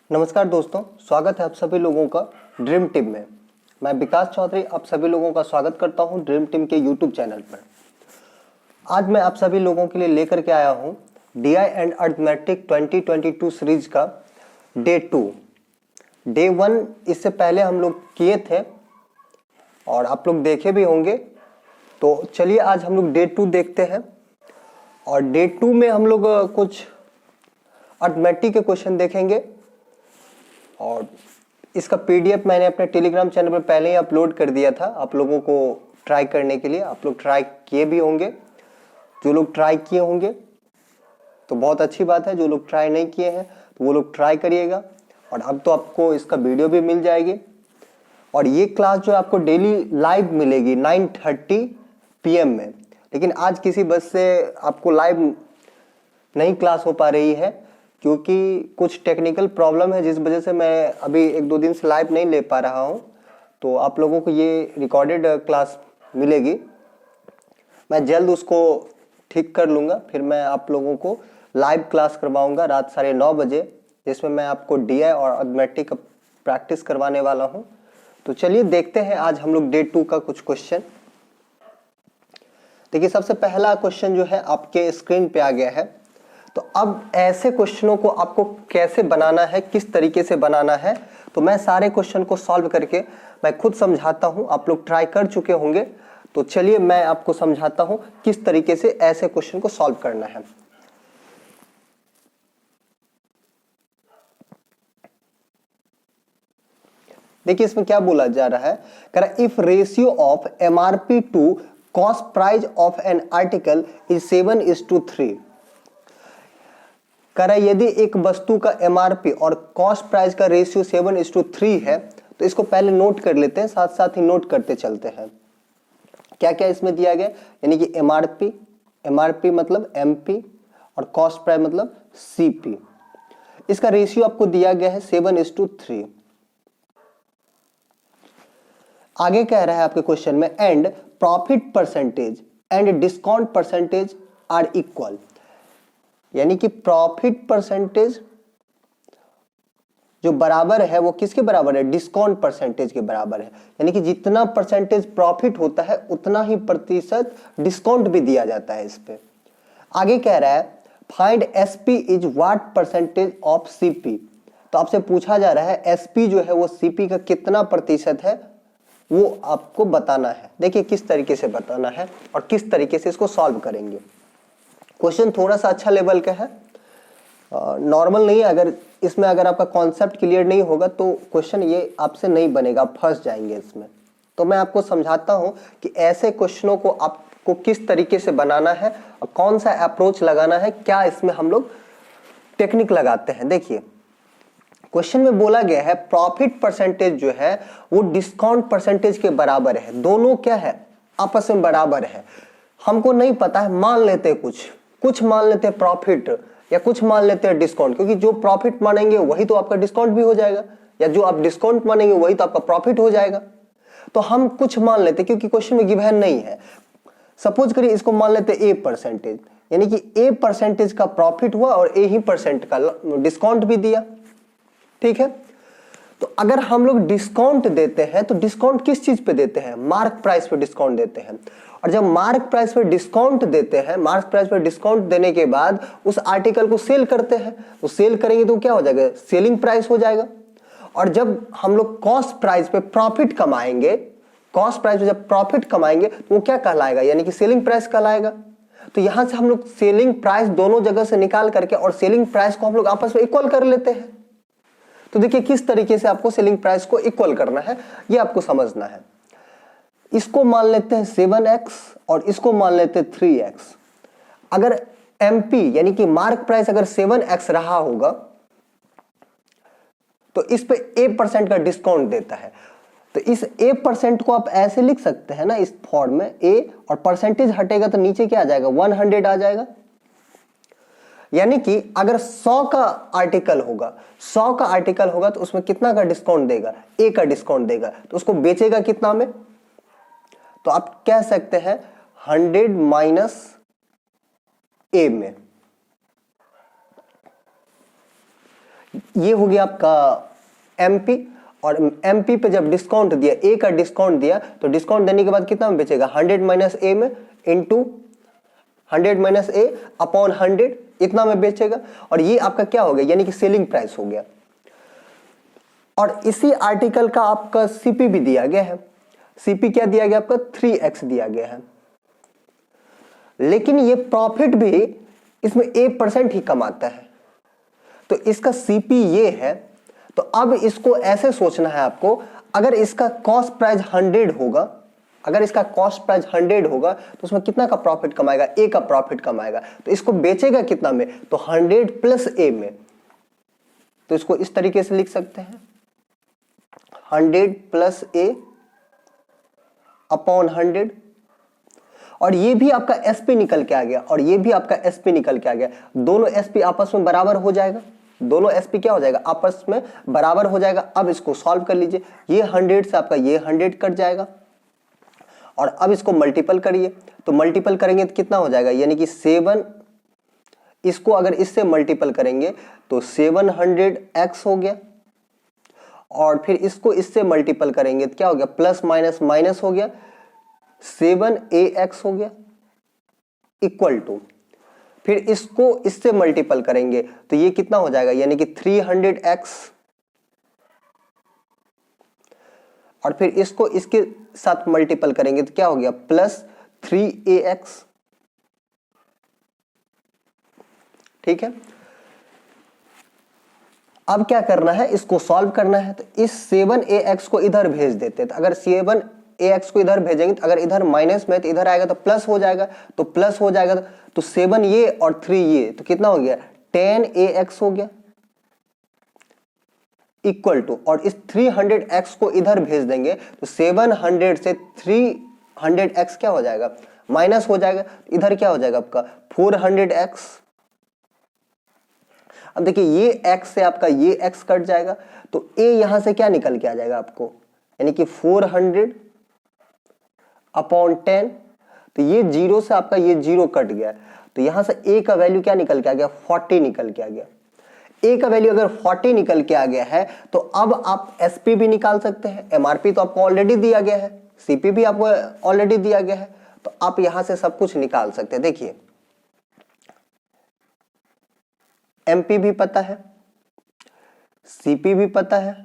नमस्कार दोस्तों, स्वागत है आप सभी लोगों का ड्रीम टीम में। मैं विकास चौधरी आप सभी लोगों का स्वागत करता हूं ड्रीम टीम के यूट्यूब चैनल पर। आज मैं आप सभी लोगों के लिए लेकर के आया हूं डीआई एंड अर्थमेटिक 2022 सीरीज का डे 2। डे 1 इससे पहले हम लोग किए थे और आप लोग देखे भी होंगे। तो चलिए आज हम लोग डे 2 देखते हैं। और डे 2 में हम लोग कुछ अर्थमेटिक के क्वेश्चन देखेंगे और इसका पीडीएफ मैंने अपने टेलीग्राम चैनल पर पहले ही अपलोड कर दिया था आप लोगों को ट्राई करने के लिए। आप लोग ट्राई किए भी होंगे। जो लोग ट्राई किए होंगे तो बहुत अच्छी बात है, जो लोग ट्राई नहीं किए हैं तो वो लोग ट्राई करिएगा। और अब तो आपको इसका वीडियो भी मिल जाएगी। और ये क्लास जो आपको डेली लाइव मिलेगी 9:30 PM में। लेकिन आज किसी वजह से आपको लाइव नहीं क्लास हो पा रही है क्योंकि कुछ टेक्निकल प्रॉब्लम है, जिस वजह से मैं अभी 1-2 दिन से लाइव नहीं ले पा रहा हूं। तो आप लोगों को ये रिकॉर्डेड क्लास मिलेगी। मैं जल्द उसको ठीक कर लूँगा, फिर मैं आप लोगों को लाइव क्लास करवाऊँगा रात 9:30 बजे, जिसमें मैं आपको डीआई और अर्थमेटिक प्रैक्टिस करवाने वाला हूँ। तो चलिए देखते हैं आज हम लोग डे 2 का कुछ क्वेश्चन। देखिए, सबसे पहला क्वेश्चन जो है आपके स्क्रीन पे आ गया है। तो अब ऐसे क्वेश्चनों को आपको कैसे बनाना है, किस तरीके से बनाना है, तो मैं सारे क्वेश्चन को सॉल्व करके मैं खुद समझाता हूं। आप लोग ट्राई कर चुके होंगे, तो चलिए मैं आपको समझाता हूं किस तरीके से ऐसे क्वेश्चन को सॉल्व करना है। देखिए इसमें क्या बोला जा रहा है, कह रहा if ratio of MRP to cost price of an article is 7:3। कह रहा है यदि एक वस्तु का एमआरपी और कॉस्ट प्राइस का रेशियो 7:3 है, तो इसको पहले नोट कर लेते हैं, साथ साथ ही नोट करते चलते हैं। क्या क्या इसमें दिया गया, यानी कि एमआरपी मतलब एमपी और कॉस्ट प्राइस मतलब सीपी। इसका रेशियो आपको दिया गया है 7:3। आगे कह रहा है आपके क्वेश्चन में and profit percentage and discount percentage are equal. यानी कि प्रॉफिट परसेंटेज जो बराबर है वो किसके बराबर है, डिस्काउंट परसेंटेज के बराबर है। यानी कि जितना परसेंटेज प्रॉफिट होता है उतना ही प्रतिशत डिस्काउंट भी दिया जाता है इस पे। आगे कह रहा है find SP is what percentage of CP. तो आपसे पूछा जा रहा है एसपी जो है वो सीपी का कितना प्रतिशत है वो आपको बताना है। देखिए किस तरीके से बताना है और किस तरीके से इसको सॉल्व करेंगे। क्वेश्चन थोड़ा सा अच्छा लेवल का है, नॉर्मल नहीं है। अगर इसमें अगर आपका कॉन्सेप्ट क्लियर नहीं होगा तो क्वेश्चन ये आपसे नहीं बनेगा, आप फंस जाएंगे इसमें। तो मैं आपको समझाता हूं कि ऐसे क्वेश्चनों को आपको किस तरीके से बनाना है और कौन सा अप्रोच लगाना है, क्या इसमें हम लोग टेक्निक लगाते हैं। देखिए क्वेश्चन में बोला गया है प्रॉफिट परसेंटेज जो है वो डिस्काउंट परसेंटेज के बराबर है। दोनों क्या है, आपस में बराबर है। हमको नहीं पता है, मान लेते हैं कुछ मान लेते हैं प्रॉफिट या कुछ मान लेते हैं डिस्काउंट, क्योंकि जो प्रॉफिट मानेंगे वही तो आपका डिस्काउंट भी हो जाएगा, या जो आप डिस्काउंट मानेंगे वही तो आपका प्रॉफिट हो जाएगा। तो हम कुछ मान लेते हैं क्योंकि क्वेश्चन में गिवन नहीं है। सपोज करिए इसको मान लेते हैं A%, यानी कि A% का प्रॉफिट हुआ और A ही % का डिस्काउंट भी दिया। ठीक है, तो अगर हम लोग डिस्काउंट देते हैं तो डिस्काउंट किस चीज पे देते हैं, मार्क प्राइस पे डिस्काउंट देते हैं। और जब मार्क प्राइस पे डिस्काउंट देते हैं, मार्क प्राइस पे डिस्काउंट देने के बाद उस आर्टिकल को सेल करते हैं, तो सेल करेंगे तो क्या हो जाएगा, सेलिंग प्राइस हो जाएगा। और जब हम लोग कॉस्ट प्राइस पे प्रॉफिट कमाएंगे, कॉस्ट प्राइस पे जब प्रॉफिट कमाएंगे तो वो क्या कहलाएगा, यानी कि सेलिंग प्राइस कहलाएगा। तो यहां से हम लोग सेलिंग प्राइस दोनों जगह से निकाल करके और सेलिंग प्राइस को हम लोग आपस में इक्वल कर लेते हैं। तो देखिए किस तरीके से आपको सेलिंग प्राइस को इक्वल करना है ये आपको समझना है। इसको मान लेते हैं 7x और इसको मान लेते हैं 3x। अगर MP यानी कि मार्क प्राइस अगर 7x रहा होगा तो इस पे A% का डिस्काउंट देता है। तो इस A% को आप ऐसे लिख सकते हैं ना, इस फॉर्म में A और परसेंटेज हटेगा तो नीचे क्या आ जाएगा, 100 आ जाएगा। यानी कि अगर 100 का आर्टिकल होगा तो उसमें कितना का डिस्काउंट देगा, A का डिस्काउंट देगा। तो उसको बेचेगा कितना में, तो आप कह सकते हैं 100 - A में। ये हो गया आपका एमपी, और एमपी पे जब डिस्काउंट दिया, ए का डिस्काउंट दिया, तो डिस्काउंट देने के बाद कितना में बेचेगा, 100 माइनस ए में इंटू 100 माइनस ए अपॉन 100, इतना में बेचेगा। और ये आपका क्या हो गया, यानी कि सेलिंग प्राइस हो गया। और इसी आर्टिकल का आपका सीपी भी दिया गया है। सीपी क्या दिया गया आपका, 3x दिया गया है। लेकिन ये प्रॉफिट भी इसमें 1% ही कमाता है, तो इसका सीपी ये है। तो अब इसको ऐसे सोचना है आपको, अगर इसका कॉस्ट प्राइस 100 होगा, अगर इसका कॉस्ट प्राइस 100 होगा तो उसमें कितना का प्रॉफिट कमाएगा, ए का प्रॉफिट कमाएगा। तो इसको बेचेगा कितना में, तो 100 प्लस ए में। तो इसको इस तरीके से लिख सकते हैं, 100 प्लस ए अपॉन 100। और ये भी आपका एसपी निकल के आ गया, और ये भी आपका एसपी निकल के आ गया। दोनों एसपी आपस में बराबर हो जाएगा, दोनों एसपी क्या हो जाएगा, आपस में बराबर हो जाएगा। अब इसको सॉल्व कर लीजिए, ये 100 से आपका ये 100 कट जाएगा, और अब इसको मल्टीपल करिए, तो मल्टीपल करेंगे तो कितना हो जाएगा, यानी कि 7, इसको अगर इससे मल्टीपल करेंगे तो 700x हो गया, और फिर इसको इससे मल्टीपल करेंगे तो क्या हो गया, प्लस माइनस माइनस हो गया, 7ax हो गया, इक्वल टू, फिर इसको इससे मल्टीपल करेंगे तो ये कितना हो जाएगा, यानी कि 300x, और फिर इसको इसके साथ मल्टीपल करेंगे तो क्या हो गया, प्लस 3ax। ठीक है, अब क्या करना है, इसको सॉल्व करना है। तो इस 7ax को इधर भेज देते हैं, तो अगर 7ax को इधर भेजेंगे तो अगर इधर माइनस में तो इधर आएगा तो प्लस हो जाएगा, तो प्लस हो जाएगा तो 7 ये और 3 ये, तो कितना हो गया, 10ax हो गया, इक्वल टू, और इस 300x को इधर भेज देंगे तो 700 से 300x क्या हो जाएगा, माइनस हो जाएगा, इधर क्या हो जाएगा आपका 400x। अब देखिए ये x से आपका ये x कट जाएगा, तो a यहां से क्या निकल के आ जाएगा आपको, यानी कि 400 अपॉन 10, तो ये 0 से आपका ये 0 कट गया, तो यहां से a का वैल्यू क्या निकल के आ गया, 40 निकल के आ गया। a का वैल्यू अगर 40 निकल के आ गया है तो अब आप एसपी भी निकाल सकते हैं। एमआरपी तो आपको ऑलरेडी दिया गया है, सीपी भी आपको ऑलरेडी दिया गया है, तो आप यहां से सब कुछ निकाल सकते हैं। देखिए एमपी भी पता है, सीपी भी पता है,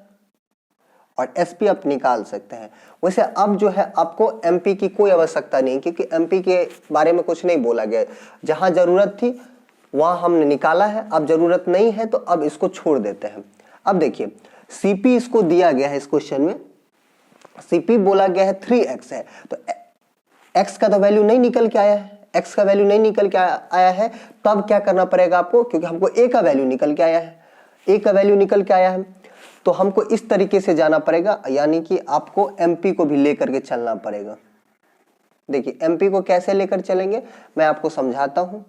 और एसपी आप निकाल सकते हैं। वैसे अब जो है आपको एमपी की कोई आवश्यकता नहीं, क्योंकि एमपी के बारे में कुछ नहीं बोला गया। जहां जरूरत थी वहां हमने निकाला है, अब जरूरत नहीं है तो अब इसको छोड़ देते हैं। अब देखिए सीपी इसको दिया गया है, इस क्वेश्चन में सीपी बोला गया है 3x है, तो x का तो वैल्यू नहीं निकल के आया है, x का वैल्यू नहीं निकल के आया है, तब क्या करना पड़ेगा आपको, क्योंकि हमको a का वैल्यू निकल के आया है, a का वैल्यू निकल के आया है, तो हमको इस तरीके से जाना पड़ेगा, यानी कि आपको एमपी को भी लेकर के चलना पड़ेगा। देखिए एमपी को कैसे लेकर चलेंगे मैं आपको समझाता हूं।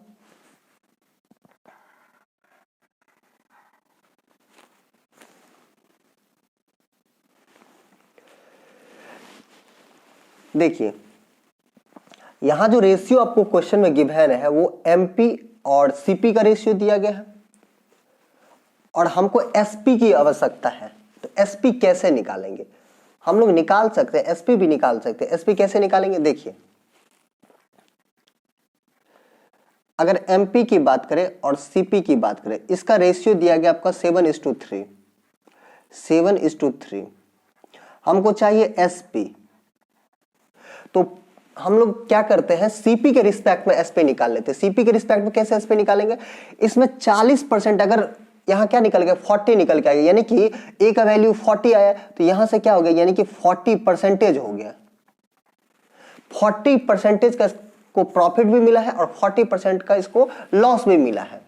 देखिए यहां जो रेशियो आपको क्वेश्चन में गिवन है वो एमपी और सीपी का रेशियो दिया गया है, और हमको एसपी की आवश्यकता है। तो एसपी कैसे निकालेंगे, हम लोग निकाल सकते हैं, एसपी भी निकाल सकते हैं। एसपी कैसे निकालेंगे, देखिए अगर एमपी की बात करें और सीपी की बात करें, इसका रेशियो दिया गया आपका 7:3, 7:3। हमको चाहिए एसपी, तो हम लोग क्या करते हैं, सीपी के रिस्पेक्ट में एसपी निकाल लेते हैं। सीपी के रिस्पेक्ट में कैसे एसपी निकालेंगे, इसमें 40%, अगर यहां क्या निकल गया, 40 निकल के आ गया, यानी कि ए का वैल्यू 40 आया, तो यहां से क्या हो गया, यानी कि 40% हो गया। 40% का इसको प्रॉफिट भी मिला है और 40% का इसको लॉस भी मिला है।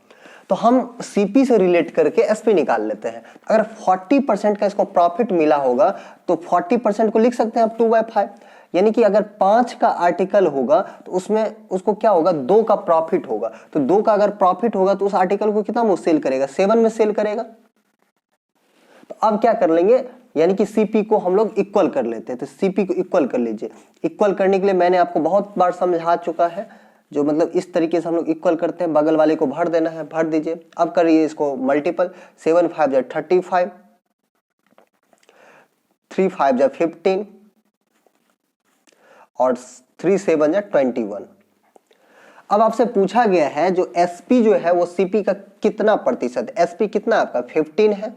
तो हम सीपी से रिलेट करके एसपी निकाल लेते हैं। अगर 40% का इसको प्रॉफिट मिला होगा तो 40% को लिख सकते हैं आप 2/5, यानी कि अगर 5 का आर्टिकल होगा तो उसमें उसको क्या होगा, 2 का प्रॉफिट होगा। तो 2 का अगर प्रॉफिट होगा तो उस आर्टिकल को कितना में सेल करेगा, 7 में सेल करेगा। तो अब क्या कर लेंगे, यानी कि सीपी को हम लोग इक्वल कर लेते हैं। तो सीपी को इक्वल कर लीजिए। इक्वल करने के लिए मैंने आपको बहुत बार समझा चुका है, जो मतलब इस तरीके से हम लोग इक्वल करते हैं, बगल वाले को भर देना है, भर दीजिए। अब करिए इसको मल्टीपल, 7 5 जा 35, 3 5 जा 15 और 3 7 जा 21। अब आपसे पूछा गया है जो एसपी जो है वो सीपी का कितना प्रतिशत, एसपी कितना आपका 15 है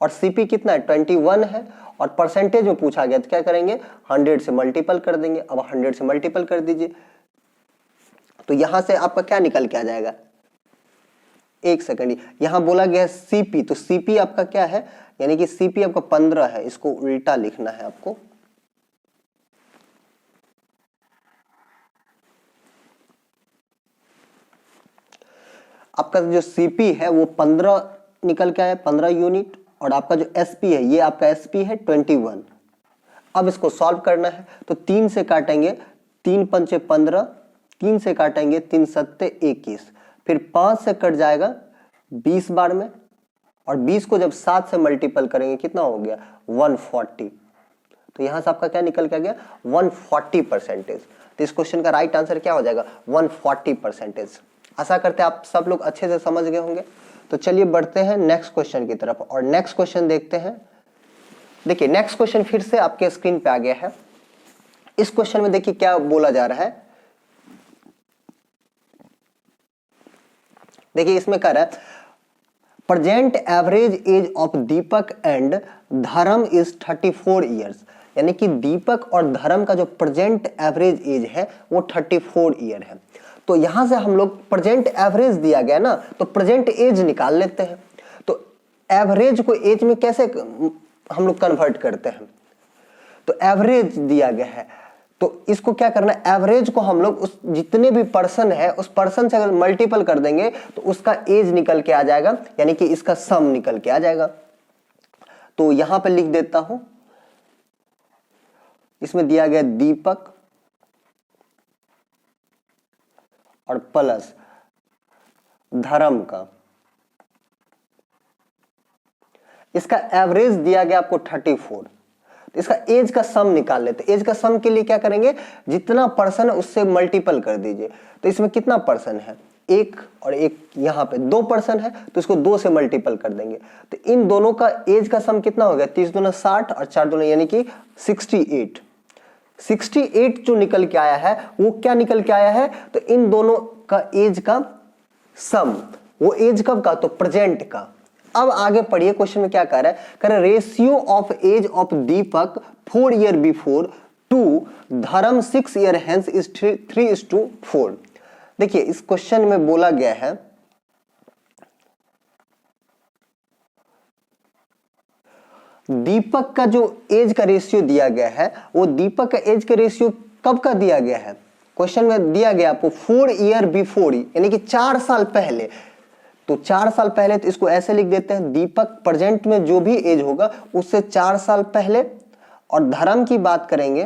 और सीपी कितना है 21 है, और परसेंटेज में पूछा गया तो क्या करेंगे 100 से मल्टीपल कर देंगे। अब 100 से मल्टीपल कर दीजिए तो यहां से आपका क्या निकल के आ जाएगा, एक सेकंड, यहां बोला गया सीपी, तो सीपी आपका क्या है, यानी कि सीपी आपका 15 है, इसको उल्टा लिखना है आपको। आपका जो सीपी है वो 15 निकल के आया, 15 यूनिट, और आपका जो एसपी है ये आपका एसपी है 21। अब इसको सॉल्व करना है तो 3 से काटेंगे, 3 पंचे 15, 3 से काटेंगे 3 सत्ते 21, फिर 5 से कट जाएगा 20 बार में, और 20 को जब 7 से मल्टीपल करेंगे कितना हो गया 140। तो यहां से आपका क्या निकल के आ गया 140%। तो इस क्वेश्चन का राइट आंसर क्या हो जाएगा 140%। आशा करते हैं आप सब लोग अच्छे से समझ गए होंगे। तो चलिए बढ़ते हैं नेक्स्ट क्वेश्चन की तरफ, और नेक्स्ट क्वेश्चन देखते हैं। देखिए नेक्स्ट क्वेश्चन फिर से आपके स्क्रीन पे आ गया है। इस क्वेश्चन में देखिए क्या बोला जा रहा है, देखिए इसमें कह रहा है present average age of Deepak and धर्म इज 34 ईयर्स, यानी कि दीपक और धर्म का जो प्रेजेंट एवरेज एज है वो 34 ईयर है। तो यहां से हम लोग प्रेजेंट एवरेज दिया गया ना, तो प्रेजेंट एज निकाल लेते हैं। तो एवरेज को एज में कैसे हम लोग कन्वर्ट करते हैं, तो एवरेज दिया गया है तो इसको क्या करना है, एवरेज को हम लोग उस जितने भी पर्सन है उस पर्सन से अगर मल्टीपल कर देंगे तो उसका एज निकल के आ जाएगा, यानी कि इसका सम निकल के आ जाएगा। तो यहां पे लिख देता हूं, इसमें दिया गया दीपक और प्लस धर्म का, इसका एवरेज दिया गया आपको 34, तो इसका एज का सम निकाल लेते। एज का सम के लिए क्या करेंगे, जितना पर्सन है उससे मल्टीपल कर दीजिए। तो इसमें कितना पर्सन है, एक, और एक यहां पे 2 पर्सन है तो इसको 2 से मल्टीपल कर देंगे। तो इन दोनों का एज का सम कितना हो गया, 30 दूना 60 और 4 दूना यानी कि 68। 68 जो निकल के आया है वो क्या निकल के आया है, तो इन दोनों का एज का सम, वो एज कब का, तो प्रेजेंट का। अब आगे पढ़िए, क्वेश्चन में क्या कह रहा है, कह रहा है ratio of age of Deepak 4 year before to Dharam 6 year hence is 3:4। देखिए इस क्वेश्चन में बोला गया है दीपक का जो एज का रेशियो दिया गया है वो दीपक का एज का रेशियो कब का दिया गया है, क्वेश्चन में दिया गया आपको 4 ईयर बिफोर, यानी कि 4 साल पहले। तो 4 साल पहले, तो इसको ऐसे लिख देते हैं दीपक प्रेजेंट में जो भी एज होगा उससे 4 साल पहले, और धर्म की बात करेंगे,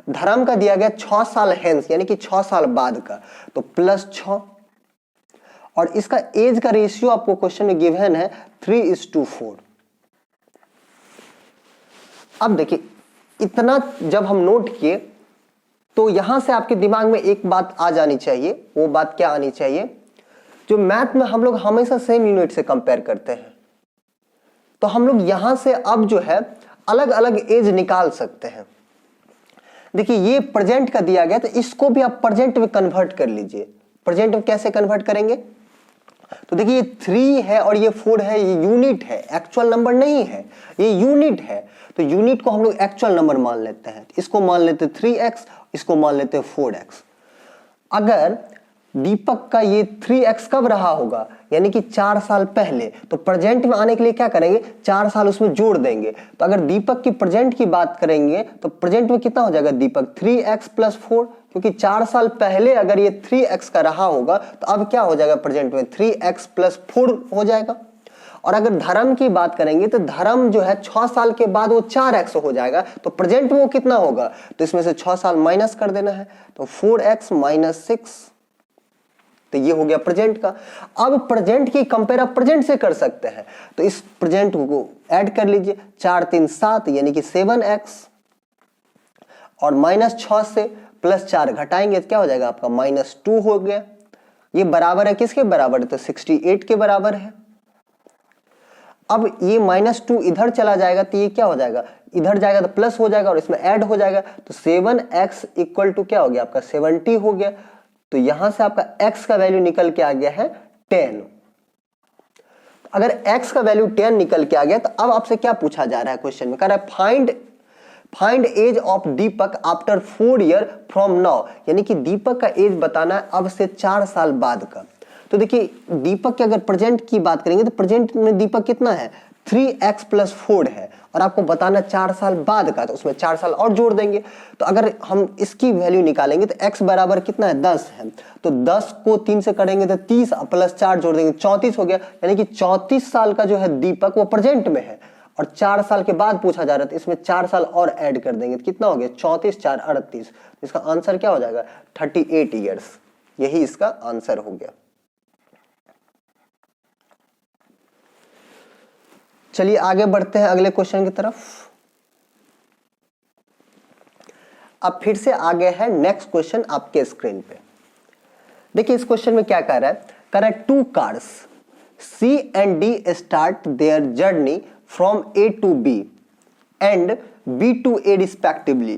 धर्म का दिया गया 6 साल हेंस यानी कि 6 साल बाद का, तो +6, और इसका एज का रेशियो आपको क्वेश्चन में गिवन है 3:4। अब देखिए इतना जब हम नोट किए तो यहां से आपके दिमाग में एक बात आ जानी चाहिए, वो बात क्या आनी चाहिए, जो मैथ में हम लोग हमेशा सेम यूनिट से कंपेयर करते हैं, तो हम लोग यहां से अब जो है अलग अलग एज निकाल सकते हैं। देखिए ये प्रेजेंट का दिया गया तो इसको भी आप प्रेजेंट में कन्वर्ट कर लीजिए। प्रेजेंट में कैसे कन्वर्ट करेंगे, तो देखिए ये 3 है और ये 4 है, ये यूनिट है, एक्चुअल नंबर नहीं है, ये यूनिट है। तो यूनिट को हम लोग एक्चुअल नंबर मान लेते हैं, इसको मान लेते 3x, इसको मान लेते 4x। अगर दीपक का ये 3x कब रहा होगा, यानी कि 4 साल पहले, तो प्रेजेंट में आने के लिए क्या करेंगे 4 साल उसमें जोड़ देंगे। तो अगर दीपक की प्रेजेंट की बात करेंगे तो प्रेजेंट में कितना हो जाएगा दीपक 3x + 4, क्योंकि 4 साल पहले अगर ये 3x का रहा होगा तो अब क्या हो जाएगा प्रेजेंट में 3x + 4 हो जाएगा। और अगर धर्म की बात करेंगे तो धर्म जो है 6 साल के बाद वो 4x हो जाएगा, तो प्रेजेंट में वो कितना होगा, तो इसमें से 6 साल माइनस कर देना है, तो 4x - 6, तो ये हो गया प्रेजेंट का। अब प्रेजेंट की कंपेयर आप प्रेजेंट से कर सकते हैं, तो इस प्रेजेंट को ऐड कर लीजिए, 4 3 7 यानी कि 7x, और -6 से +4 घटाएंगे तो क्या हो जाएगा आपका -2 हो गया। ये बराबर है किसके बराबर है, तो 68 के बराबर है। अब ये -2 इधर चला जाएगा तो ये क्या हो जाएगा, इधर जाएगा तो प्लस हो जाएगा और इसमें ऐड हो जाएगा, तो 7x इक्वल टू क्या हो गया आपका 70 हो गया। तो यहां से आपका x का वैल्यू निकल के आ गया है 10। अगर x का वैल्यू 10 निकल के आ गया तो अब आपसे क्या पूछा जा रहा है क्वेश्चन में, कह रहा है find age of Deepak after 4 year from now, यानी कि दीपक का एज बताना है अब से 4 साल बाद का। तो देखिए दीपक के अगर प्रेजेंट की बात करेंगे तो प्रेजेंट में दीपक कितना है 3x + 4 है और आपको बताना 4 साल बाद का, तो उसमें 4 साल और जोड़ देंगे। तो अगर हम इसकी वैल्यू निकालेंगे तो x बराबर कितना है 10 है, तो 10 को 3 से करेंगे तो 30 + 4 जोड़ देंगे 34 हो गया। यानी कि 34 साल का जो है दीपक वो प्रेजेंट में है और 4 साल के बाद पूछा जा रहा है, तो इसमें 4 साल और ऐड कर देंगे तो कितना हो गया 34 4 38। इसका आंसर क्या हो जाएगा 38 ईयर्स, यही इसका आंसर हो गया। चलिए आगे बढ़ते हैं अगले क्वेश्चन की तरफ। अब फिर से आगे है नेक्स्ट क्वेश्चन आपके स्क्रीन पे। देखिए इस क्वेश्चन में क्या कह रहा है, कह रहा है 2 cars C and D start their journey from A to B and B to A respectively.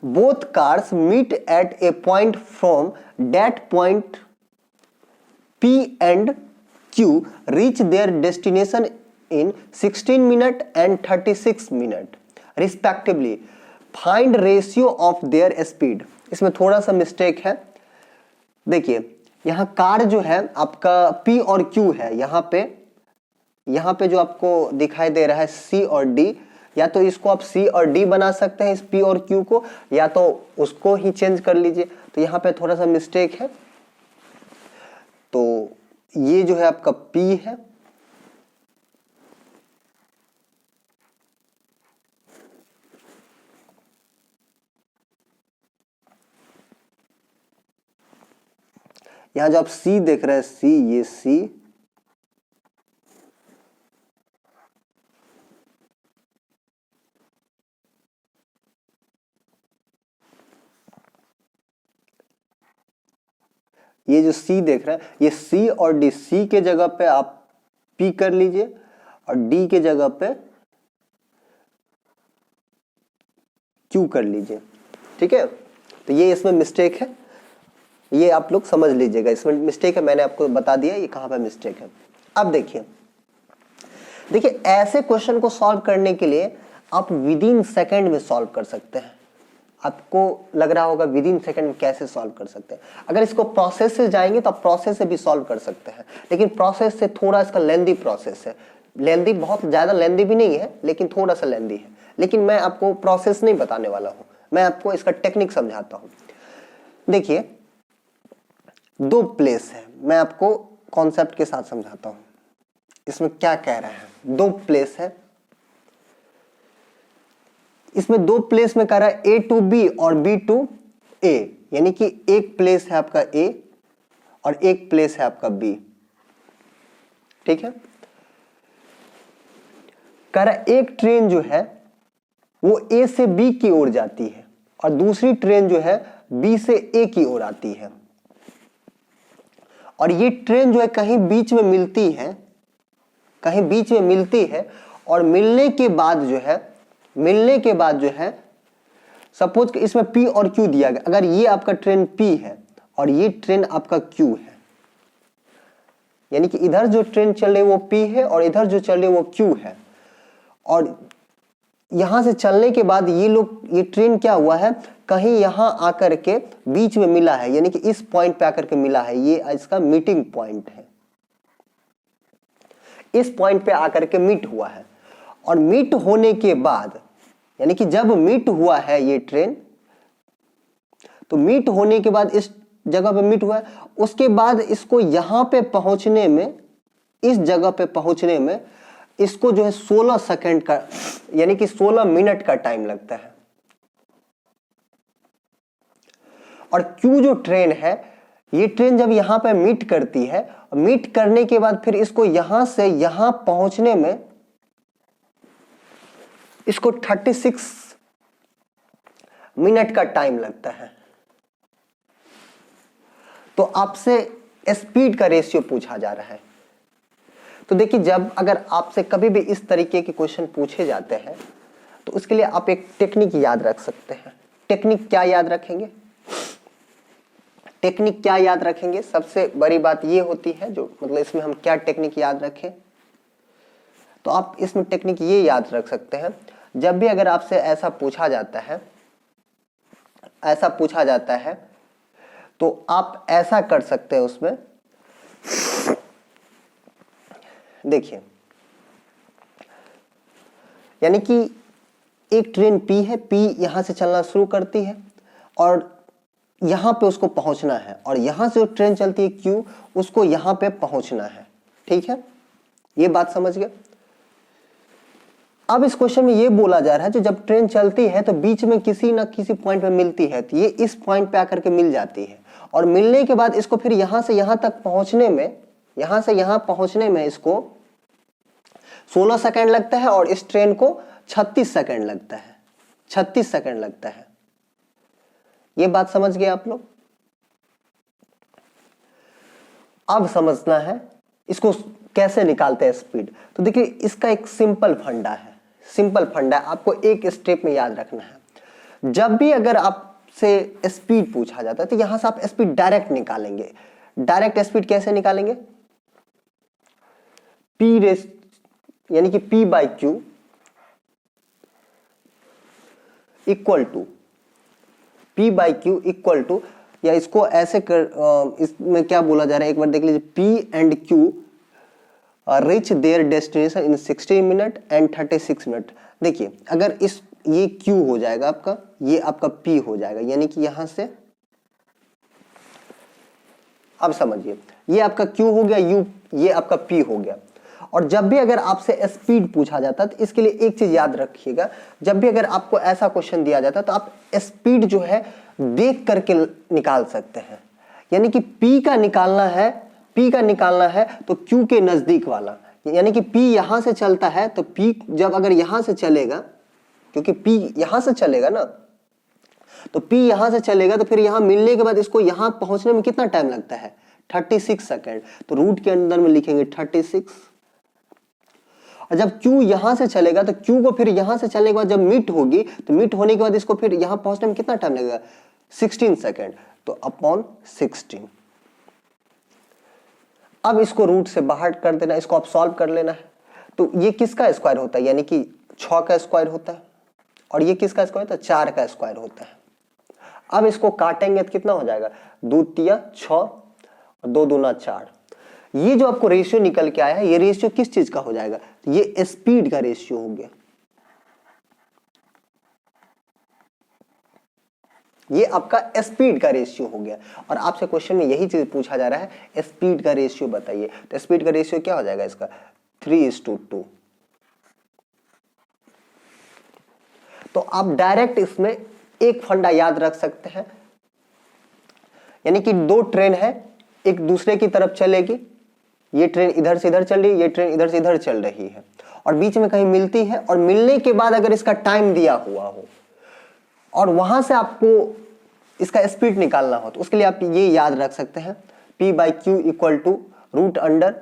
Both cars meet at a point from that point P and Q reach their destination in 16 minutes and 36 minutes respectively. Find ratio of their speed. इसमें थोड़ा सा mistake है। देखिए यहाँ car जो है आपका P और Q है, यहाँ पे जो आपको दिखाई दे रहा है C और D, या तो इसको आप C और D बना सकते हैं इस P और Q को, या तो उसको ही चेंज कर लीजिए। तो यहाँ पे थोड़ा सा मिस्टेक है, तो ये जो है आपका P है, यहां जो आप C देख रहे हैं C, ये C, ये जो C देख रहे हैं ये C और D, C के जगह पे आप P कर लीजिए और D के जगह पे Q कर लीजिए, ठीक है। तो ये इसमें मिस्टेक है, ये आप लोग समझ लीजिएगा, इसमें मिस्टेक है, मैंने आपको बता दिया ये कहां पे मिस्टेक है। अब देखिए ऐसे क्वेश्चन को सॉल्व करने के लिए आप विद इन सेकेंड में सॉल्व कर सकते हैं। आपको लग रहा होगा विद इन सेकेंड में कैसे सॉल्व कर सकते हैं, अगर इसको प्रोसेस से जाएंगे तो आप प्रोसेस से भी सॉल्व कर सकते हैं, लेकिन प्रोसेस से थोड़ा इसका लेंदी प्रोसेस है, लेंदी बहुत ज्यादा लेंदी भी नहीं है लेकिन थोड़ा सा लेंदी है। लेकिन मैं आपको प्रोसेस नहीं बताने वाला हूं, मैं आपको इसका टेक्निक समझाता हूं। देखिए 2 प्लेस है, मैं आपको कॉन्सेप्ट के साथ समझाता हूं इसमें क्या कह रहा है। 2 प्लेस है, इसमें 2 प्लेस में कह रहा है A to B और B to A, यानी कि एक प्लेस है आपका A और एक प्लेस है आपका B, ठीक है। कह रहा है एक ट्रेन जो है वो A से B की ओर जाती है और दूसरी ट्रेन जो है B से A की ओर आती है, और ये ट्रेन जो है कहीं बीच में मिलती है, कहीं बीच में मिलती है, और मिलने के बाद जो है सपोज कि इसमें P और Q दिया गया, अगर ये आपका ट्रेन P है और ये ट्रेन आपका Q है, यानी कि इधर जो ट्रेन चल रही है वो P है और इधर जो चल रही है वो Q है, और यहां से चलने के बाद ये ट्रेन क्या हुआ है कहीं यहां आकर के बीच में मिला है, यानी कि इस पॉइंट पे आकर के मिला है, ये इसका मीटिंग पॉइंट है, इस पॉइंट पे आकर के मीट हुआ है। और मीट होने के बाद, यानी कि जब मीट हुआ है ये ट्रेन, तो मीट होने के बाद इस जगह पे मीट हुआ है, उसके बाद इसको यहां पे पहुंचने में, इस जगह पे पहुंचने में इसको जो है 16 सेकंड का, यानी कि 16 मिनट का टाइम लगता है। और Q जो ट्रेन है, ये ट्रेन जब यहां पे मीट करती है, मीट करने के बाद फिर इसको यहां से यहां पहुंचने में इसको 36 मिनट का टाइम लगता है। तो आपसे स्पीड का रेशियो पूछा जा रहा है। तो देखिए, जब अगर आपसे कभी भी इस तरीके के क्वेश्चन पूछे जाते हैं तो उसके लिए आप एक टेक्निक याद रख सकते हैं। टेक्निक क्या याद रखेंगे? टेक्निक क्या याद रखेंगे? सबसे बड़ी बात ये होती है, जो मतलब इसमें हम क्या टेक्निक याद रखें, तो आप इसमें टेक्निक ये याद रख सकते हैं, जब भी अगर आपसे ऐसा पूछा जाता है तो आप ऐसा कर सकते हैं उसमें। देखिए, यानी कि एक ट्रेन P है, P यहां से चलना शुरू करती है और यहां पे उसको पहुंचना है, और यहां से जो ट्रेन चलती है Q, उसको यहां पे पहुंचना है। ठीक है, ये बात समझ गए? अब इस क्वेश्चन में ये बोला जा रहा है, जो जब ट्रेन चलती है तो बीच में किसी ना किसी पॉइंट पे मिलती है, तो ये इस पॉइंट पे आकर के मिल जाती है, और मिलने के बाद इसको फिर यहां से यहां तक पहुंचने में, यहां से यहां पहुंचने में इसको 16 सेकंड लगता है, और इस ट्रेन को 36 सेकंड लगता है। 36 सेकंड लगता है। ये बात समझ गए आप लोग? अब समझना है इसको कैसे निकालते हैं स्पीड। तो देखिए, इसका एक सिंपल फंडा है, आपको एक स्टेप में याद रखना है। जब भी अगर आपसे स्पीड पूछा जाता है तो यहां से आप स्पीड डायरेक्ट निकालेंगे। डायरेक्ट स्पीड कैसे निकालेंगे? यानी कि P by Q equal to P by Q equal to, या इसको ऐसे कर, इसमें क्या बोला जा रहा है एक बार देख लीजिए। P and Q reach there destination in 60 minute and 36 minute. देखिए, अगर ये Q हो जाएगा आपका, ये आपका P हो जाएगा, यानी कि यहां से, अब समझिए, ये आपका Q हो गया, ये आपका P हो गया। और जब भी अगर आपसे स्पीड पूछा जाता है तो इसके लिए एक चीज याद रखिएगा, जब भी अगर आपको ऐसा क्वेश्चन दिया जाता है तो आप स्पीड जो है देख करके निकाल सकते हैं। यानी कि P का निकालना है तो Q के नजदीक वाला, यानी कि P यहां से चलता है तो P जब अगर यहां से चलेगा, क्योंकि P यहां से चलेगा ना, तो P यहां से चलेगा तो फिर यहां मिलने के बाद इसको यहां पहुंचने में कितना टाइम लगता है? 36 सेकंड। तो रूट के अंदर में लिखेंगे 36। और जब Q यहां से चलेगा तो Q को फिर यहां से चलने के बाद जब मीट होगी, तो मीट होने के बाद इसको फिर यहां पहुंचने में कितना टाइम लगेगा? 16 सेकंड। तो अपॉन 16। अब इसको रूट से बाहर कर देना, इसको आप सॉल्व कर लेना है। तो ये किसका स्क्वायर होता है? यानी कि 6 का स्क्वायर होता है, और ये किसका स्क्वायर होता है? 4 का स्क्वायर होता है। अब इसको काटेंगे तो कितना हो जाएगा? 2 तिया 6 और 2 दूना 4। ये जो आपको रेशियो निकल के आया है, ये रेशियो किस चीज का हो जाएगा? तो ये स्पीड का रेशियो हो गया। ये आपका स्पीड का रेशियो हो गया। और आपसे क्वेश्चन में यही चीज पूछा जा रहा है, स्पीड का रेशियो बताइए। तो स्पीड का रेशियो क्या हो जाएगा इसका? 3:2। तो आप डायरेक्ट इसमें एक फंडा याद रख सकते हैं, यानी कि 2 ट्रेन है, एक दूसरे की तरफ चलेगी। ये ट्रेन इधर से इधर चल रही है, ये ट्रेन इधर से इधर चल रही है, और बीच में कहीं मिलती है, और मिलने के बाद अगर इसका टाइम दिया हुआ हो और वहां से आपको इसका स्पीड निकालना हो, तो उसके लिए आप ये याद रख सकते हैं, P by Q equal to root under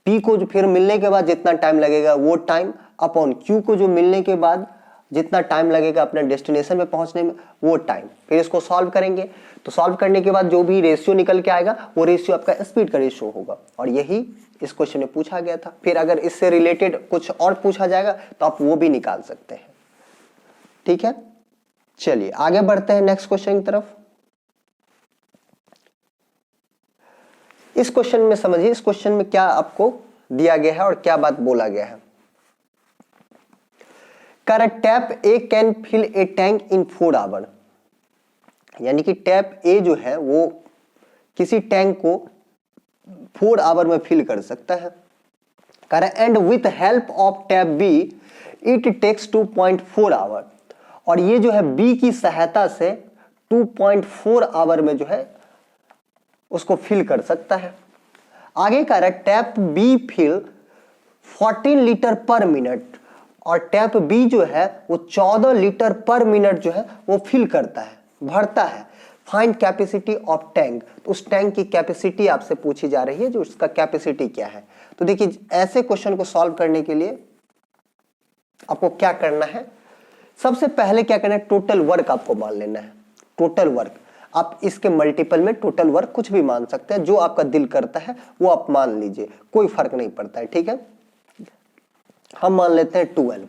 P को जो फिर मिलने के बाद जितना टाइम लगेगा वो टाइम, अपॉन Q को जो मिलने के बाद जितना टाइम लगेगा अपने डेस्टिनेशन पे पहुंचने में वो टाइम। फिर इसको सॉल्व करेंगे, तो सॉल्व करने के बाद जो भी रेशियो निकल के आएगा वो रेशियो आपका स्पीड का रेशियो होगा। और यही इस क्वेश्चन में पूछा गया था। फिर अगर इससे रिलेटेड कुछ और पूछा जाएगा तो आप वो भी निकाल सकते हैं। ठीक है, चलिए आगे बढ़ते हैं नेक्स्ट क्वेश्चन की तरफ। इस क्वेश्चन में समझिए, इस क्वेश्चन में क्या आपको दिया गया है और क्या बात बोला गया है। Tap A can fill a tank in 4 hour, यानी कि टैप ए जो है वो किसी टैंक को 4 आवर में फिल कर सकता है। And with help of tap B it takes 2.4 hour, और ये जो है बी की सहायता से 2.4 आवर में जो है उसको फिल कर सकता है। आगे कह रहा है tap B fill 14 litre per minute, और टैप बी जो है वो 14 लीटर पर मिनट जो है वो फिल करता है, भरता है। फाइंड कैपेसिटी ऑफ टैंक, तो उस टैंक की कैपेसिटी आपसे पूछी जा रही है, जो उसका कैपेसिटी क्या है। तो देखिए ऐसे क्वेश्चन को सॉल्व करने के लिए आपको क्या करना है, सबसे पहले क्या करना है, टोटल वर्क आपको मान लेना है। टोटल वर्क आप इसके मल्टीपल में टोटल वर्क कुछ भी मान सकते हैं, जो आपका दिल करता है वो आप मान लीजिए, कोई फर्क नहीं पड़ता है, ठीक है। हम मान लेते हैं 12।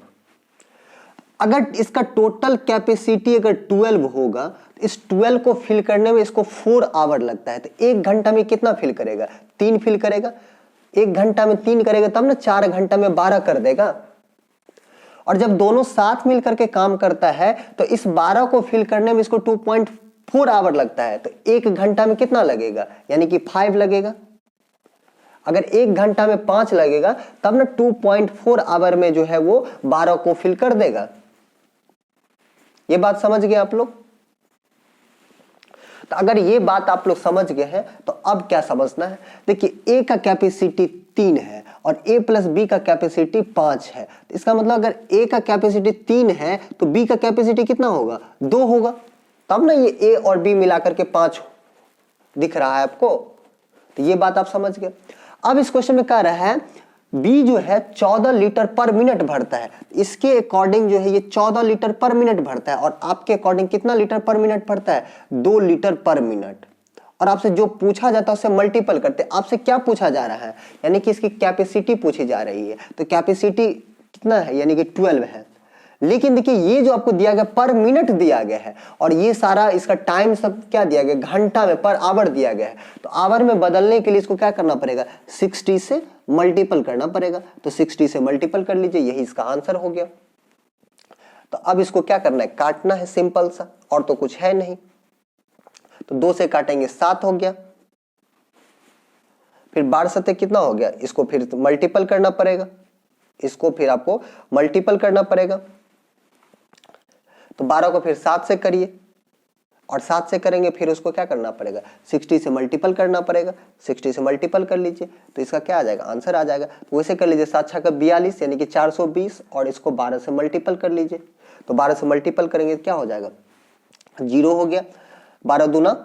अगर इसका टोटल कैपेसिटी अगर 12 होगा, इस 12 को फिल करने में इसको 4 आवर लगता है, तो 1 घंटा में कितना फिल करेगा, 3 फिल करेगा। 1 घंटा में 3 करेगा तब ना 4 घंटा में 12 कर देगा। और जब दोनों साथ मिलकर के काम करता है तो इस 12 को फिल करने में इसको 2.4 आवर लगता है, तो 1 घंटा में कितना लगेगा, यानी कि 5 लगेगा। अगर 1 घंटा में 5 लगेगा तब ना 2.4 आवर में जो है वो 12 को फिल कर देगा। ये बात समझ गए आप लोग। तो अगर ये बात आप लोग समझ गए हैं तो अब क्या समझना है, देखिए ए का कैपेसिटी 3 है और ए प्लस बी का कैपेसिटी 5 है। तो इसका मतलब अगर ए का कैपेसिटी 3 है तो बी का कैपेसिटी कितना होगा, 2 होगा, तब ना ये ए और बी मिलाकर के 5 दिख रहा है आपको। तो ये बात आप समझ गए। अब इस क्वेश्चन में कह रहा है बी जो है 14 लीटर पर मिनट भरता है, इसके अकॉर्डिंग जो है ये 14 लीटर पर मिनट भरता है, और आपके अकॉर्डिंग कितना लीटर पर मिनट भरता है, 2 लीटर पर मिनट। और आपसे जो पूछा जाता है उससे मल्टीपल करते, आपसे क्या पूछा जा रहा है, यानी कि इसकी कैपेसिटी पूछी जा रही है। तो कैपेसिटी कितना है, यानी कि 12 है। लेकिन देखिए ये जो आपको दिया गया पर मिनट दिया गया है, और ये सारा इसका टाइम सब क्या दिया गया, घंटा में पर आवर दिया गया है। तो आवर में बदलने के लिए इसको क्या करना पड़ेगा, 60 से मल्टीपल करना पड़ेगा। तो 60 से मल्टीपल कर लीजिए, यही इसका आंसर हो गया। तो अब इसको क्या करना है, काटना है, सिंपल सा, और तो कुछ है नहीं। तो 2 से काटेंगे 7 हो गया, फिर 12 सत्ते कितना हो गया, इसको फिर मल्टीपल करना पड़ेगा, इसको फिर आपको मल्टीपल करना पड़ेगा। तो 12 को फिर 7 से करिए, और 7 से करेंगे फिर उसको क्या करना पड़ेगा, 60 से मल्टीपल करना पड़ेगा। 60 से मल्टीपल कर लीजिए तो इसका क्या आ जाएगा, आंसर आ जाएगा। तो वैसे कर लीजिए 7 छक्का 42 यानी कि 420, और इसको 12 से मल्टीपल कर लीजिए। तो 12 से मल्टीपल करेंगे तो क्या हो जाएगा, 0 हो गया। 12 दूना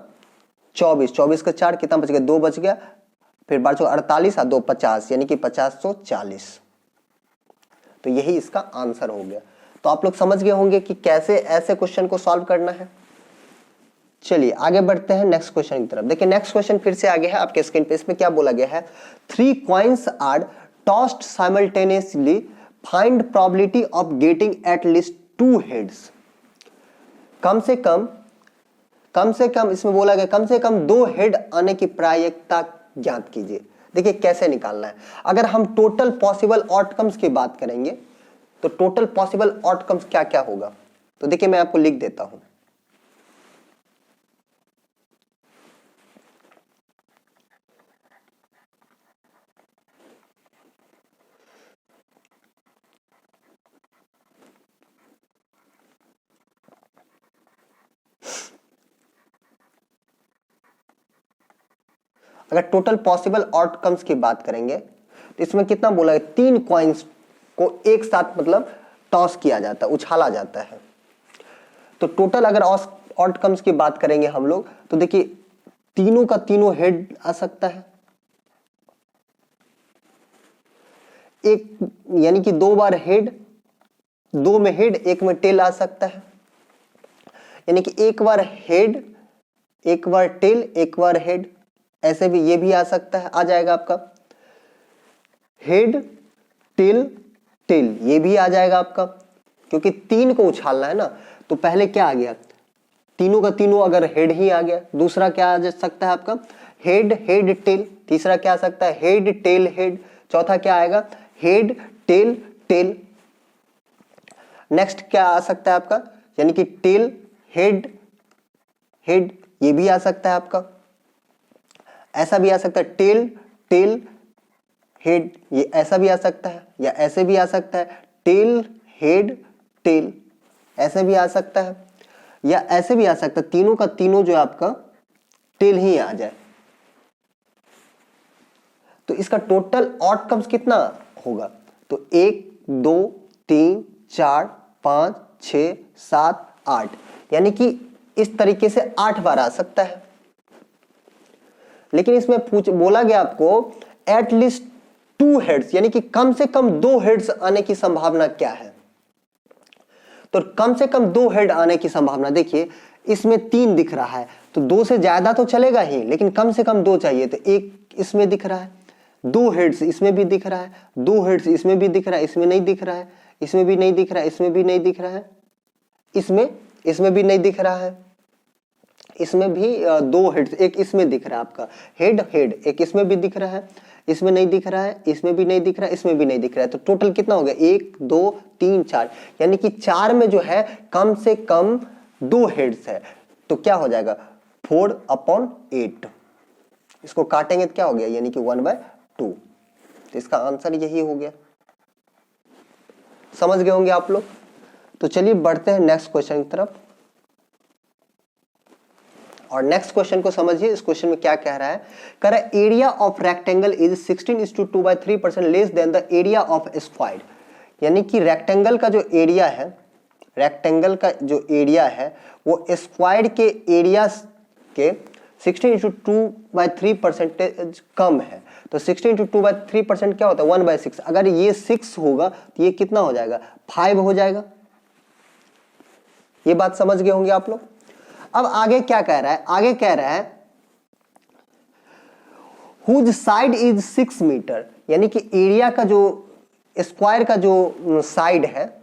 24, 24 का 4 कितना बच गया, 2 बच गया। फिर 12 48 और 2 50 यानी कि 5040। तो यही इसका आंसर हो गया। तो आप लोग समझ गए होंगे कि कैसे ऐसे क्वेश्चन को सॉल्व करना है। चलिए आगे बढ़ते हैं नेक्स्ट क्वेश्चन की तरफ। देखिए नेक्स्ट क्वेश्चन फिर से आगे है आपके स्क्रीन पे। इसमें क्या बोला गया है, 3 coins are tossed simultaneously, find probability of getting at least 2 heads. कम से कम इसमें बोला गया कम से कम 2 हेड आने की प्रायिकता ज्ञात कीजिए। देखिए कैसे निकालना है। अगर हम टोटल पॉसिबल आउटकम्स की बात करेंगे तो टोटल पॉसिबल आउटकम्स क्या क्या होगा, तो देखिए मैं आपको लिख देता हूं। अगर टोटल पॉसिबल आउटकम्स की बात करेंगे तो इसमें कितना बोला है, 3 कॉइन्स को एक साथ मतलब टॉस किया जाता है, उछाला जाता है। तो टोटल अगर आउटकम्स की बात करेंगे हम लोग तो देखिए तीनों का तीनों हेड आ सकता है, एक यानी कि 2 बार हेड, 2 में हेड 1 में टेल आ सकता है, यानी कि 1 बार हेड 1 बार टेल 1 बार हेड। ऐसे भी ये भी आ सकता है, आ जाएगा आपका हेड टेल टेल, ये भी आ जाएगा आपका, क्योंकि 3 को उछालना है ना। तो पहले क्या आ गया, तीनों का तीनों अगर हेड ही आ गया, दूसरा क्या आ सकता है आपका हेड हेड टेल, तीसरा क्या आ सकता है हेड टेल हेड, चौथा क्या आएगा हेड टेल टेल। नेक्स्ट क्या आ सकता है आपका, यानी कि टेल हेड हेड, ये भी आ सकता है आपका। ऐसा भी आ सकता है टेल टेल हेड, ये ऐसा भी आ सकता है, या ऐसे भी आ सकता है टेल हेड टेल, ऐसे भी आ सकता है, या ऐसे भी आ सकता है तीनों का तीनों जो आपका टेल ही आ जाए। तो इसका टोटल आउटकम्स कितना होगा, तो 1 2 3 4 5 6 7 8, यानी कि इस तरीके से 8 बार आ सकता है। लेकिन इसमें बोला गया आपको एटलीस्ट 2 हेड्स, यानी कि कम से कम 2 हेड्स आने की संभावना क्या है। तो कम से कम 2 हेड आने की संभावना, देखिए इसमें 3 दिख रहा है, तो 2 से ज्यादा तो चलेगा ही, लेकिन कम से कम 2 चाहिए। तो एक इसमें दिख रहा है, 2 हेड्स इसमें भी दिख रहा है, 2 हेड्स इसमें भी दिख रहा है, इसमें नहीं दिख रहा है, इसमें भी नहीं दिख रहा है, इसमें भी नहीं दिख रहा है, इसमें भी नहीं दिख रहा है, इसमें भी 2 हेड्स, एक इसमें दिख रहा है आपका हेड, एक इसमें भी दिख रहा है, इसमें नहीं दिख रहा है, इसमें भी नहीं दिख रहा है, इसमें भी नहीं दिख रहा है। तो टोटल कितना हो गया, 1 2 3 4, यानी कि 4 में जो है कम से कम 2 हेड्स है। तो क्या हो जाएगा 4/8, इसको काटेंगे तो क्या हो गया, यानी कि 1/2। तो इसका आंसर यही हो गया। समझ गए होंगे आप लोग। तो चलिए बढ़ते हैं नेक्स्ट क्वेश्चन की तरफ। और नेक्स्ट क्वेश्चन को समझिए, इस क्वेश्चन में क्या कह रहा है, कह रहा है area of rectangle is 16:2/3% less than the area of square. यानी कि रेक्टेंगल का जो एरिया है, रेक्टेंगल का जो एरिया है वो स्क्वायर के एरिया के 16:2/3% कम है। तो 16:2/3% क्या होता है, 1/6। अगर ये 6 होगा तो ये कितना हो जाएगा, 5 हो जाएगा। ये बात समझ गए होंगे आप लोग। अब आगे क्या कह रहा है, आगे कह रहा है हुज साइड इज 6 मीटर, यानी कि एरिया का जो स्क्वायर का जो साइड है,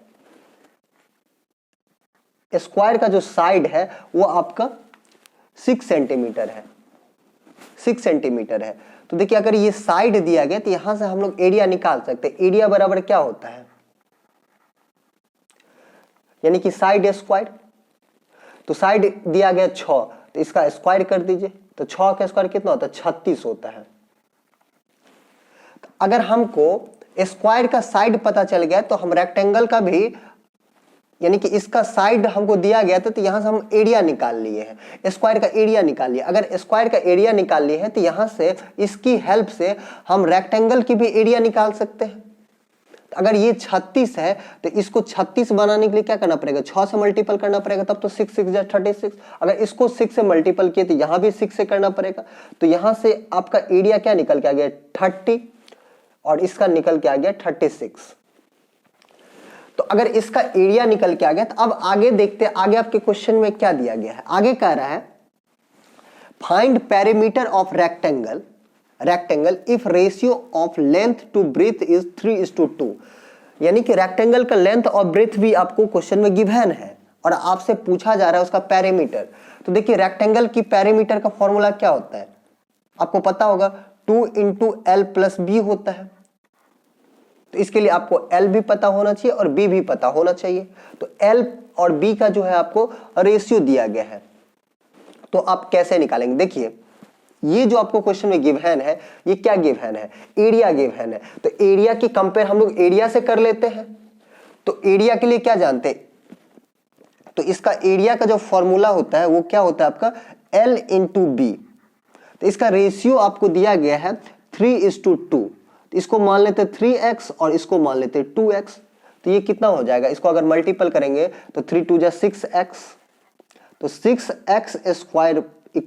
स्क्वायर का जो साइड है वो आपका 6 सेंटीमीटर है, 6 सेंटीमीटर है। तो देखिए अगर ये साइड दिया गया तो यहां से हम लोग एरिया निकाल सकते हैं। एरिया बराबर क्या होता है, यानी कि साइड स्क्वायर। तो साइड दिया गया 6, तो इसका स्क्वायर कर दीजिए, तो 6 का स्क्वायर कितना होता है, 36 होता है। तो अगर हमको स्क्वायर का साइड पता चल गया तो हम रेक्टेंगल का भी, यानी कि इसका साइड हमको दिया गया था तो यहां से हम एरिया निकाल लिए हैं, स्क्वायर का एरिया निकाल लिया। अगर स्क्वायर का एरिया निकाल लिए हैं तो यहां से इसकी हेल्प से हम रेक्टेंगल की भी एरिया निकाल सकते हैं। अगर ये 36 है तो इसको 36 बनाने के लिए क्या करना पड़ेगा, 6 से मल्टीपल करना पड़ेगा, तब तो 6 6 36। अगर इसको 6 से मल्टीपल किए तो यहां भी 6 से करना पड़ेगा। तो यहां से आपका एरिया क्या निकल के आ गया, 30, और इसका निकल के आ गया 36। तो अगर इसका एरिया निकल के आ गया तो अब आगे देखते हैं, आगे आपके क्वेश्चन में क्या दिया गया है। आगे कह रहा है find perimeter of rectangle if ratio of length to breadth is 3:2। यानी कि रेक्टेंगल का लेंथ और ब्रेथ भी आपको क्वेश्चन में गिवन है और आपसे पूछा जा रहा है उसका पेरीमीटर। तो देखिए रेक्टेंगल की पेरीमीटर का फॉर्मूला क्या होता है, आपको पता होगा, 2 × L+B होता है। तो इसके लिए आपको L भी पता होना चाहिए और B भी पता होना चाहिए। तो L और B का जो है आपको रेशियो दिया गया है, तो आप कैसे निकालेंगे। देखिए ये जो आपको क्वेश्चन में गिवन है, ये क्या गिवन है, एरिया गिवन है। तो एरिया की कंपेयर हम लोग एरिया से कर लेते हैं। तो एरिया के लिए क्या जानते हैं, तो इसका एरिया का जो फॉर्मूला होता है वो क्या होता है आपका, L × B। तो इसका रेशियो आपको दिया गया है 3:2। इसको मान लेते 3x और इसको मान लेते 2x। तो ये कितना हो जाएगा, इसको अगर मल्टीपल करेंगे तो 3 2 जा 6x, तो 6x² =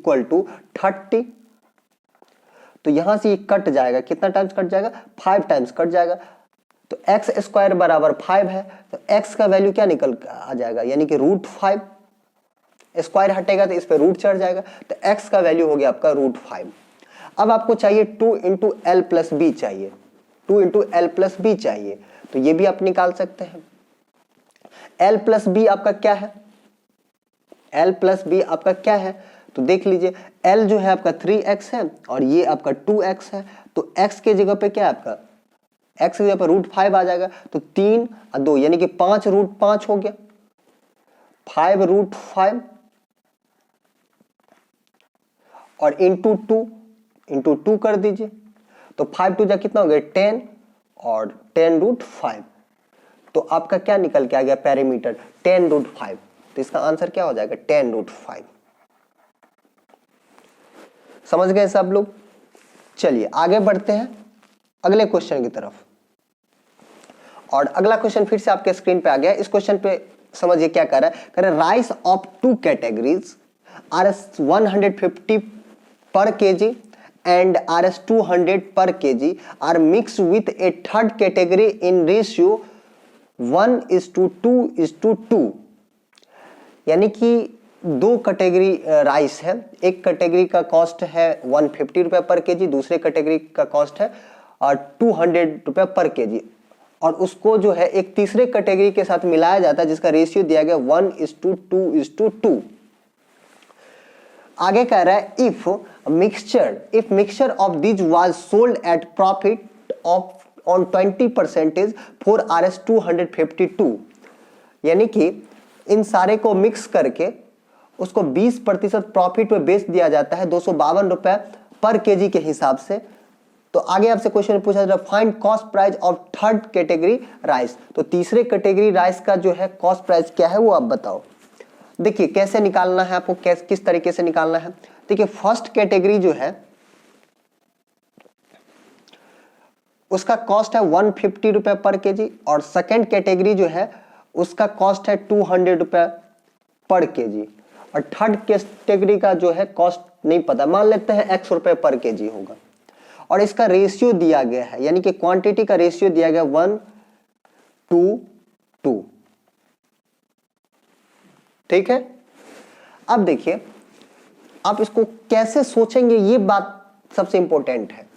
30। तो यहां से ये कट जाएगा, कितना टाइम्स कट जाएगा, 5 टाइम्स कट जाएगा। तो x² बराबर 5 है, तो x का वैल्यू क्या निकल आ जाएगा, यानी कि √5। स्क्वायर हटेगा तो इस पे रूट चढ़ जाएगा, तो x का वैल्यू हो गया आपका √5। अब आपको चाहिए 2 × L+B चाहिए, 2 × L+B चाहिए। तो ये भी आप निकाल सकते हैं। L+B आपका क्या है, L+B आपका क्या है, तो देख लीजिए L जो है आपका 3x है और ये आपका 2x है। तो x के जगह पे क्या है आपका, x की जगह पर √5 आ जाएगा। तो 3 और 2 यानी कि 5 √5 हो गया, 5 √5 और इंटू 2 कर दीजिए। तो 5 2 जा कितना हो गया, 10 और 10 √5। तो आपका क्या निकल के आ गया पेरीमीटर, 10 √5। तो इसका आंसर क्या हो जाएगा, 10 √5। समझ गए सब लोग। चलिए आगे बढ़ते हैं अगले क्वेश्चन की तरफ। और अगला क्वेश्चन फिर से आपके स्क्रीन पे आ गया। इस क्वेश्चन पे समझिए क्या कर रहा है, कह रहा है rice of two categories RS 150 per kg and RS 200 per kg are mixed with a third category in ratio 1:2:2। यानी कि दो कैटेगरी राइस है, एक कैटेगरी का कॉस्ट है 150 रुपए पर केजी, दूसरे कैटेगरी का कॉस्ट है 200 रुपए पर केजी, और उसको जो है एक तीसरे कैटेगरी के साथ मिलाया जाता है जिसका रेशियो दिया गया 1:2:2। आगे कह रहा है if mixture of this was sold at profit of on 20% for RS 252, यानी कि इन सारे को मिक्स करके उसको 20% प्रॉफिट में बेच दिया जाता है 252 रुपए पर केजी के हिसाब से। तो आगे आपसे क्वेश्चन पूछा जा रहा है find cost price of third category rice. तो तीसरे कैटेगरी राइस का जो है कॉस्ट प्राइस क्या है वो आप बताओ। देखिए कैसे निकालना है आपको, किस तरीके से निकालना है। देखिए फर्स्ट कैटेगरी जो है उसका कॉस्ट है 150 रुपए पर केजी, और सेकेंड कैटेगरी जो है उसका कॉस्ट है 200 रुपए पर केजी, और थर्ड कैटेगरी का जो है कॉस्ट नहीं पता, मान लेते हैं X रुपए पर केजी होगा, और इसका रेशियो दिया गया है, यानी कि क्वांटिटी का रेशियो दिया गया 1:2:2। ठीक है, अब देखिए आप इसको कैसे सोचेंगे, ये बात सबसे इंपॉर्टेंट है।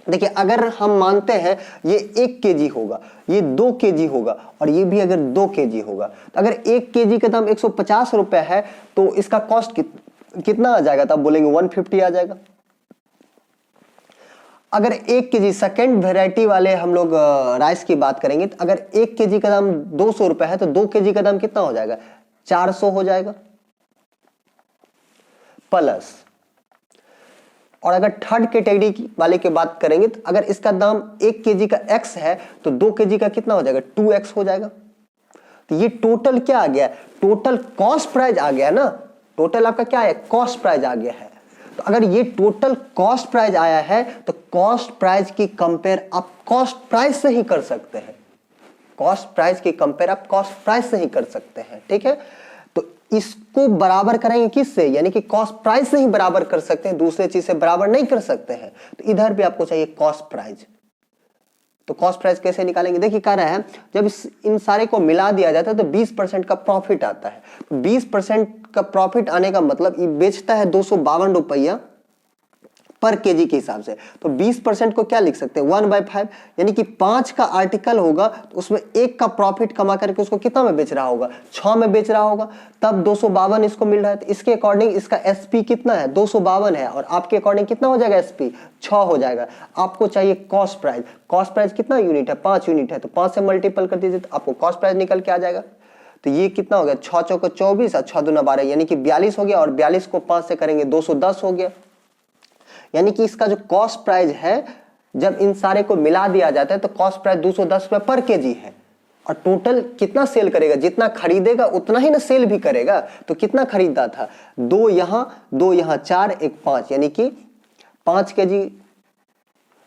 देखिए अगर हम मानते हैं ये 1 केजी होगा, ये 2 केजी होगा, और ये भी अगर 2 केजी होगा, तो अगर 1 केजी का दाम 150 रुपए है तो इसका कॉस्ट कितना आ जाएगा, तब बोलेंगे 150 आ जाएगा। अगर 1 केजी सेकेंड वेराइटी वाले हम लोग राइस की बात करेंगे, तो अगर 1 केजी का दाम 200 रुपए है तो 2 केजी का दाम कितना हो जाएगा, 400 हो जाएगा प्लस। और अगर थर्ड कैटेगरी वाले की बात करेंगे तो अगर इसका दाम 1 केजी का X है तो 2 केजी का कितना हो जाएगा, 2X हो जाएगा। तो ये टोटल क्या आ गया, टोटल कॉस्ट प्राइस आ गया ना, टोटल आपका क्या है, कॉस्ट प्राइस आ गया है। तो अगर ये टोटल कॉस्ट प्राइस आया है तो कॉस्ट प्राइस की कंपेयर आप कॉस्ट प्राइस से ही कर सकते हैं, कॉस्ट प्राइस की कंपेयर आप कॉस्ट प्राइस से ही कर सकते हैं। ठीक है, तो इसको बराबर करेंगे किससे, यानी कि कॉस्ट प्राइस से ही बराबर कर सकते हैं, दूसरे चीज से बराबर नहीं कर सकते हैं। तो इधर भी आपको चाहिए कॉस्ट प्राइस। तो कॉस्ट प्राइस कैसे निकालेंगे, देखिए कह रहा है जब इन सारे को मिला दिया जाता है तो 20% का प्रॉफिट आता है। 20% का प्रॉफिट आने का मतलब ये बेचता है 252 रुपया पर केजी के हिसाब से। तो 20% को क्या लिख सकते हैं, 1/5, यानी कि 5 का आर्टिकल होगा तो उसमें 1 का प्रॉफिट कमा करके उसको कितना में बेच रहा होगा, 6 में बेच रहा होगा, तब 252 इसको मिल रहा है। तो इसके अकॉर्डिंग इसका एसपी कितना है, 252 है, और आपके अकॉर्डिंग कितना हो जाएगा, एसपी 6 हो जाएगा। आपको चाहिए कॉस्ट प्राइस, कॉस्ट प्राइस कितना यूनिट है, 5 यूनिट है, तो 5 से मल्टीपल कर दीजिए तो आपको कॉस्ट प्राइस निकल के आ जाएगा। तो ये कितना हो गया, 6 चौको 24 और 6 दूना 12, यानी कि 42 हो गया, और 42 को 5 से करेंगे 210 हो गया। यानी कि इसका जो कॉस्ट प्राइस है जब इन सारे को मिला दिया जाता है तो कॉस्ट प्राइस 210 रुपए पर केजी है, और टोटल कितना सेल करेगा, जितना खरीदेगा उतना ही ना सेल भी करेगा। तो कितना खरीदा था, 2 यहां 4 1 5, यानी कि 5 केजी,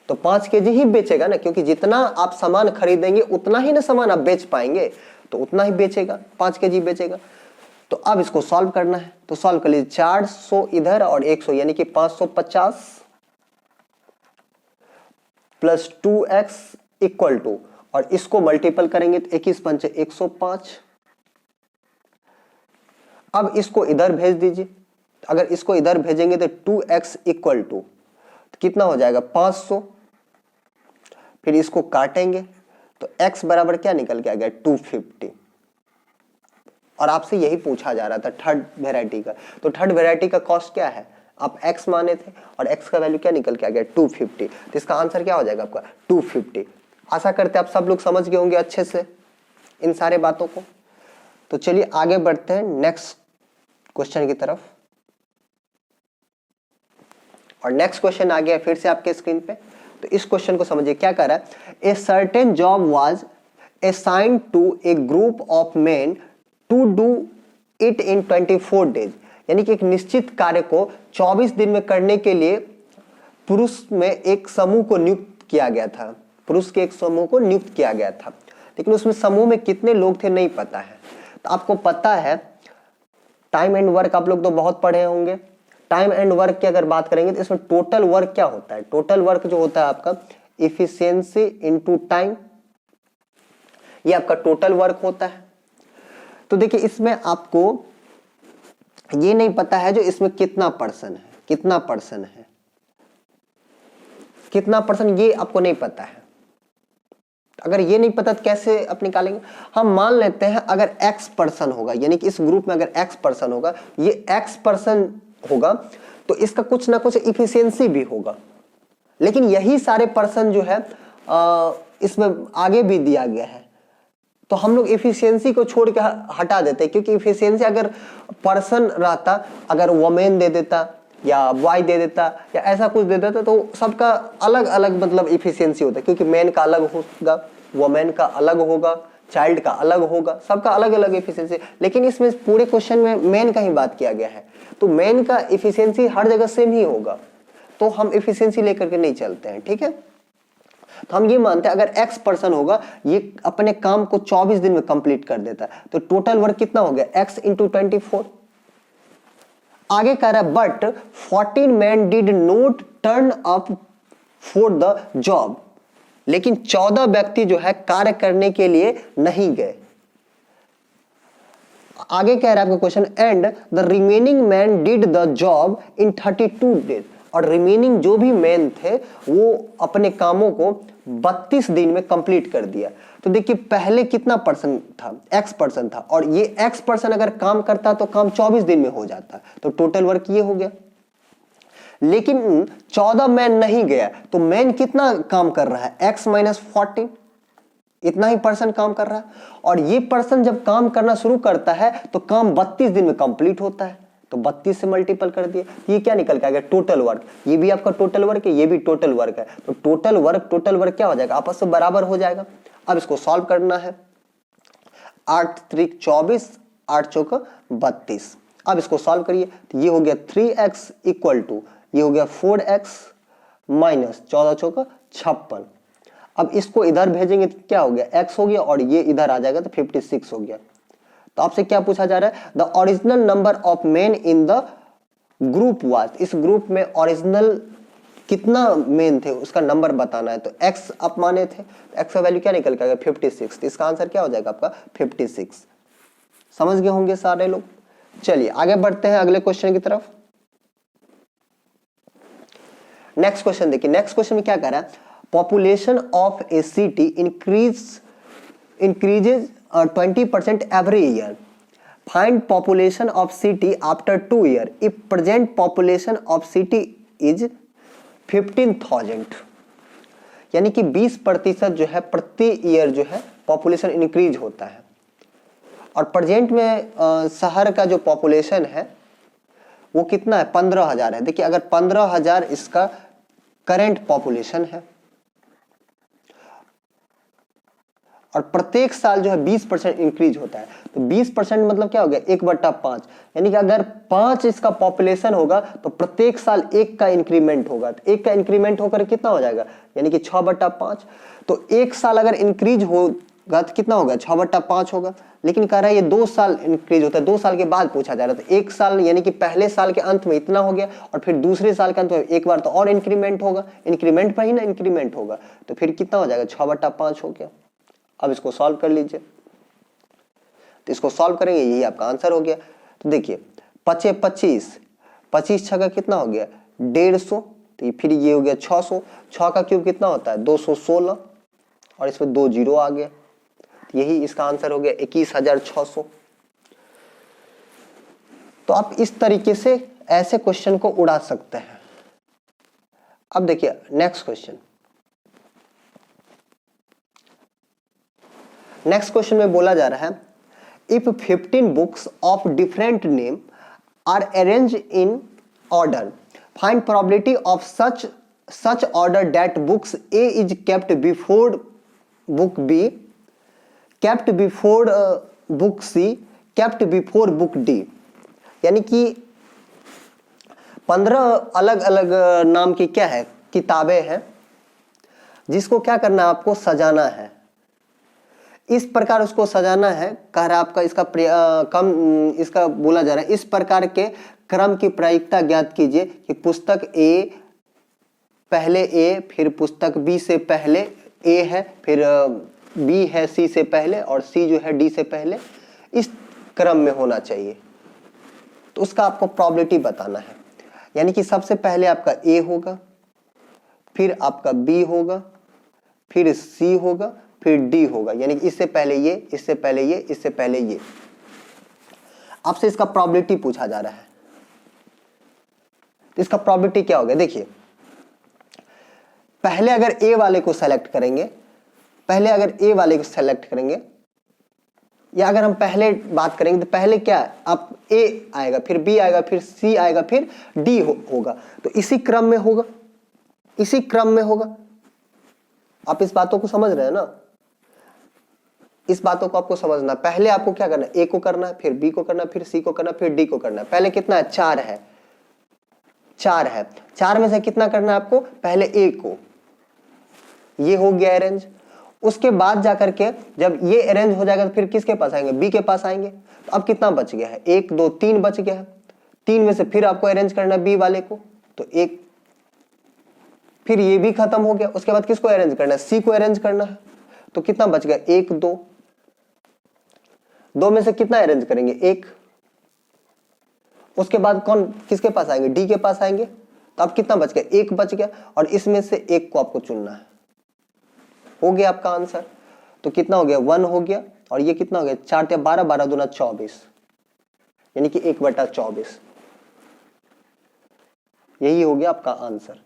तो 5 केजी ही बेचेगा ना, क्योंकि जितना आप सामान खरीदेंगे उतना ही ना सामान आप बेच पाएंगे, तो उतना ही बेचेगा, 5 केजी बेचेगा। तो अब इसको सॉल्व करना है, तो सॉल्व कर लीजिए, 400 इधर और 100, यानी कि 550 प्लस 2x इक्वल टू, और इसको मल्टीपल करेंगे तो 21 पंचे 105। अब इसको इधर भेज दीजिए, अगर इसको इधर भेजेंगे तो 2x इक्वल टू कितना हो जाएगा, 500। फिर इसको काटेंगे तो x बराबर क्या निकल के आ गया, 250। और आपसे यही पूछा जा रहा था थर्ड वेराइटी का। तो थर्ड वेराइटी का कॉस्ट क्या है, आप x माने थे, और x का वैल्यू क्या निकल के आ गया, 250। तो इसका आंसर क्या हो जाएगा आपका, 250। आशा करते आप सब लोग समझ गए होंगे अच्छे से इन सारे बातों को। तो चलिए आगे बढ़ते हैं नेक्स्ट क्वेश्चन की तरफ। और नेक्स्ट क्वेश्चन आ गया फिर से आपके स्क्रीन पे। तो इस क्वेश्चन को समझिए, क्या कर रहा है, a certain job was assigned to a group of men to do it in 24 days, यानी कि एक निश्चित कार्य को 24 दिन में करने के लिए पुरुष में एक समूह को नियुक्त किया गया था, पुरुष के एक समूह को नियुक्त किया गया था। लेकिन उसमें समूह में कितने लोग थे नहीं पता है। तो आपको पता है टाइम एंड वर्क आप लोग तो बहुत पढ़े होंगे। टाइम एंड वर्क की अगर बात करेंगे तो इसमें टोटल वर्क क्या होता है? टोटल वर्क जो होता है आपका इफिशियंसी इनटू टाइम, ये आपका टोटल वर्क होता है। तो देखिए इसमें आपको ये नहीं पता है जो इसमें कितना पर्सन है, कितना पर्सन है, कितना पर्सन, ये आपको नहीं पता है। अगर ये नहीं पता तो कैसे आप निकालेंगे? हम मान लेते हैं अगर x पर्सन होगा, यानी कि इस ग्रुप में अगर x पर्सन होगा, ये x पर्सन होगा तो इसका कुछ ना कुछ इफिशियंसी भी होगा। लेकिन यही सारे पर्सन जो है इसमें आगे भी दिया गया है, तो हम लोग इफिशियंसी को छोड़ के हटा देते हैं, क्योंकि इफिशियंसी अगर पर्सन रहता, अगर वोमेन दे देता या वाई दे देता या ऐसा कुछ दे देता तो सबका अलग अलग मतलब इफिशियंसी होता है, क्योंकि मैन का अलग होगा, वोमेन का अलग होगा, चाइल्ड का अलग होगा, सबका अलग अलग इफिशियंसी। लेकिन इसमें पूरे क्वेश्चन में मैन का ही बात किया गया है, तो मैन का इफिशियंसी हर जगह सेम ही होगा, तो हम इफिशियंसी लेकर के नहीं चलते हैं, ठीक है। तो हम ये मानते हैं अगर x पर्सन होगा, ये अपने काम को 24 दिन में कंप्लीट कर देता है, तो टोटल वर्क कितना हो गया? x into 24। आगे कह रहा है but 14 man did note turn up for the job, लेकिन 14 व्यक्ति जो है कार्य करने के लिए नहीं गए। आगे कह रहा है आपका question and the remaining man did the job in 32 days, और रिमेनिंग जो भी मैन थे वो अपने कामों को 32 दिन में कंप्लीट कर दिया। तो देखिए पहले कितना पर्सन था? x पर्सन था, और ये x पर्सन अगर काम करता तो काम 24 दिन में हो जाता, तो टोटल वर्क ये हो गया। लेकिन 14 मैन नहीं गया, तो मैन कितना काम कर रहा है? x माइनस 14, इतना ही पर्सन काम कर रहा है। और ये पर्सन जब काम करना शुरू करता है तो काम 32 दिन में कंप्लीट होता है, तो 32 से मल्टीपल कर दिए, ये क्या निकल के आ गया? Total work. ये भी आपका टोटल वर्क है, ये भी टोटल वर्क है, तो टोटल वर्क क्या हो जाएगा? आपस में बराबर हो जाएगा। अब इसको सॉल्व करना है। 8 त्रिक 24, 8 चौक 32। अब इसको सॉल्व करिए, तो ये हो गया 3x इक्वल टू, ये हो गया 4x माइनस 14 चौक 56। अब इसको इधर भेजेंगे तो क्या हो गया? x हो गया, और ये इधर आ जाएगा तो 56 हो गया। तो आपसे क्या पूछा जा रहा है? The original number of main in the group was, इस ग्रुप में ओरिजिनल कितना मेन थे उसका नंबर बताना है। तो x आप माने थे, x का वैल्यू क्या निकल के आएगा? 56। तो इसका आंसर क्या हो जाएगा आपका? 56। समझ गए होंगे सारे लोग। चलिए आगे बढ़ते हैं अगले क्वेश्चन की तरफ। नेक्स्ट क्वेश्चन देखिए, नेक्स्ट क्वेश्चन में क्या कह रहा है? Population of A city increases 20% every year. Find population of city after 2 years. If present population of city is 15,000, यानी कि 20% जो है प्रति ईयर जो है पॉपुलेशन इंक्रीज होता है, और प्रेजेंट में शहर का जो पॉपुलेशन है वो कितना है? 15,000 है। देखिए अगर 15,000 इसका करंट पॉपुलेशन है, और प्रत्येक साल जो है 20% इंक्रीज होता है, तो 20% मतलब क्या हो गया? 1/5, यानी कि अगर 5 इसका पॉपुलेशन होगा तो प्रत्येक साल 1 का इंक्रीमेंट होगा, तो 1 का इंक्रीमेंट होकर कितना हो जाएगा? यानी कि 6/5। तो एक साल अगर इंक्रीज होगा तो कितना होगा? 6/5 होगा। लेकिन कह रहा है ये 2 साल इंक्रीज होता है, 2 साल के बाद पूछा जा रहा था। 1 साल यानी कि पहले साल के अंत में इतना हो गया, और फिर दूसरे साल के अंत में एक बार तो और इंक्रीमेंट होगा, इंक्रीमेंट पर ही ना इंक्रीमेंट होगा, तो फिर कितना हो जाएगा? 6/5 हो गया। अब इसको सॉल्व कर लीजिए, तो इसको सॉल्व करेंगे, यही आपका आंसर हो गया। तो देखिए 25 25 छः का कितना हो गया? 150, तो फिर ये हो गया 600, 6 का क्यूब कितना होता है? 216, और इसमें 2 जीरो आ गया, तो यही इसका आंसर हो गया 21,600। तो आप इस तरीके से ऐसे क्वेश्चन को उड़ा सकते हैं। अब देखिए नेक्स्ट क्वेश्चन, नेक्स्ट क्वेश्चन में बोला जा रहा है if 15 books of different name are arrange in order, find probability of such order that books A is kept before book B, kept before book C, kept before book D. यानी कि 15 अलग अलग नाम की क्या है? किताबें हैं, जिसको क्या करना है? आपको सजाना है। इस प्रकार उसको सजाना है, कह रहा आपका इसका इसका बोला जा रहा है इस प्रकार के क्रम की प्रायिकता ज्ञात कीजिए कि पुस्तक ए पहले ए, फिर पुस्तक बी से पहले ए है, फिर बी है सी से पहले और सी जो है डी से पहले, इस क्रम में होना चाहिए। तो उसका आपको प्रोबेबिलिटी बताना है, यानी कि सबसे पहले आपका ए होगा, फिर आपका बी होगा, फिर सी होगा, फिर डी होगा, यानी कि इससे पहले ये, इससे पहले ये, इससे पहले ये। आपसे इसका प्रोबेबिलिटी पूछा जा रहा है। तो इसका प्रोबेबिलिटी क्या होगा? देखिए, पहले अगर ए वाले को सेलेक्ट करेंगे, पहले अगर ए वाले को सेलेक्ट करेंगे, या अगर हम पहले बात करेंगे तो पहले क्या अब ए आएगा, फिर बी आएगा, फिर सी आएगा, फिर डी होगा। तो इसी क्रम में होगा, इसी क्रम में होगा। आप इस बातों को समझ रहे हैं ना? इस बातों को आपको समझना। पहले आपको क्या करना है? ए को करना है, फिर बी को करना है, फिर सी को करना है, फिर डी को करना है। पहले कितना है? 4 है, 4 है। 4 में से कितना करना है आपको? पहले ए को, ये हो गया अरेंज। उसके बाद जाकर के जब ये अरेंज हो जाएगा तो फिर किसके पास आएंगे? बी के पास आएंगे। तो अब कितना बच गया है? 1 2 3 बच गया है। 3 में से फिर आपको अरेंज करना है बी वाले को, तो 1, फिर ये भी खत्म हो गया। उसके बाद किसको अरेंज करना है? सी को अरेंज करना है। तो कितना बच गया? 1 2, 2 में से कितना अरेंज करेंगे? 1। उसके बाद कौन किसके पास आएंगे? डी के पास आएंगे। तो अब कितना बच गया? 1 बच गया, और इसमें से 1 को आपको चुनना है। हो गया आपका आंसर। तो कितना हो गया? 1 हो गया, और ये कितना हो गया? 4 या 12, 12 दूना 24, यानी कि 1/24। यही हो गया आपका आंसर।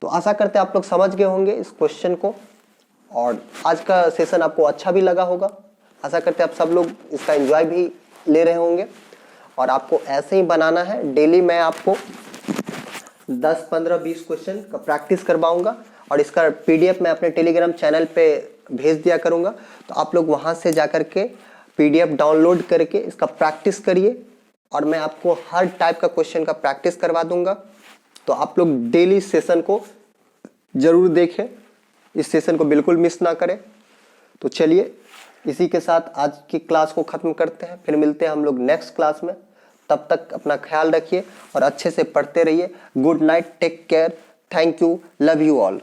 तो आशा करते हैं आप लोग समझ गए होंगे इस क्वेश्चन को, और आज का सेशन आपको अच्छा भी लगा होगा। आशा करते हैं आप सब लोग इसका एंजॉय भी ले रहे होंगे, और आपको ऐसे ही बनाना है। डेली मैं आपको 10 15 20 क्वेश्चन का प्रैक्टिस करवाऊंगा, और इसका पीडीएफ मैं अपने टेलीग्राम चैनल पे भेज दिया करूंगा। तो आप लोग वहां से जाकर के पीडीएफ डाउनलोड करके इसका प्रैक्टिस करिए, और मैं आपको हर टाइप का क्वेश्चन का प्रैक्टिस करवा दूंगा। तो आप लोग डेली सेशन को जरूर देखें, इस सेशन को बिल्कुल मिस ना करें। तो चलिए, इसी के साथ आज की क्लास को खत्म करते हैं। फिर मिलते हैं हम लोग नेक्स्ट क्लास में। तब तक अपना ख्याल रखिए और अच्छे से पढ़ते रहिए। Good night, take care, thank you, love you all.